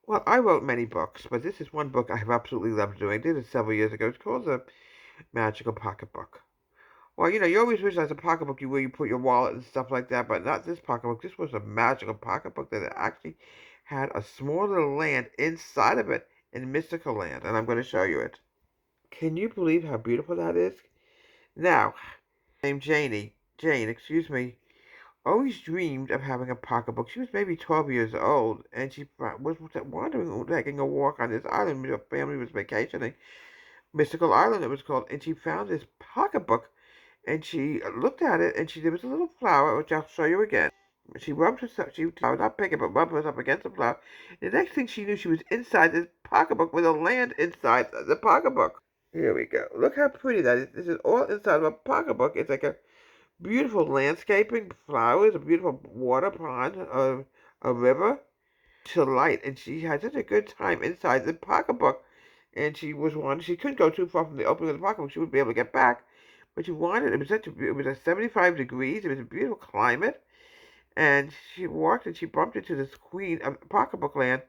Well, I wrote many books, but this is one book I have absolutely loved doing. I did it several years ago. It's called The Magical Pocketbook. Well, you always wish there's a pocketbook where you put your wallet and stuff like that, but not this pocketbook. This was a magical pocketbook that actually had a small little land inside of it in mystical land, and I'm going to show you it. Can you believe how beautiful that is? Now, named Jane, excuse me, always dreamed of having a pocketbook. She was maybe 12 years old, and she was wandering, taking a walk on this island. Her family was vacationing. Mystical Island, it was called, and she found this pocketbook, and she looked at it, and there was a little flower, which I'll show you again. She rubbed herself, she would not pick it, but rubbed herself against the flower. The next thing she knew, she was inside this pocketbook with a land inside the pocketbook. Here we go. Look how pretty that is. This is all inside of a pocketbook. It's like a beautiful landscaping, flowers, a beautiful water pond, a river to light. And she had such a good time inside the pocketbook. And she couldn't go too far from the opening of the pocketbook. She would be able to get back. But she wanted, it was at 75 degrees. It was a beautiful climate. And she walked and she bumped into this queen of pocketbook land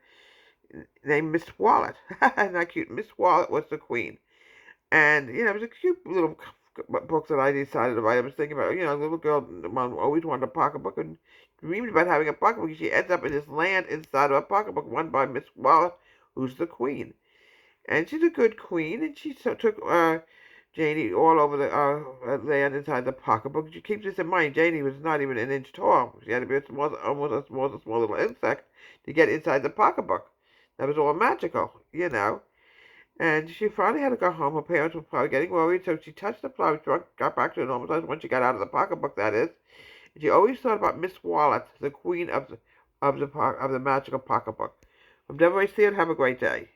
named Miss Wallet. Not cute. Miss Wallet was the queen. And, it was a cute little book that I decided to write. I was thinking about, a little girl, mom always wanted a pocketbook and dreamed about having a pocketbook. She ends up in this land inside of a pocketbook run by Miss Wallet, who's the queen. And she's a good queen, and she took Janie all over the land inside the pocketbook. You keep this in mind, Janie was not even an inch tall. She had to be almost a small little insect to get inside the pocketbook. That was all magical. And she finally had to go home. Her parents were probably getting worried, so she touched the flower, got back to the normal size once she got out of the pocketbook, that is. And she always thought about Miss Wallet, the queen of the magical pocketbook. From Deborah, see you and have a great day.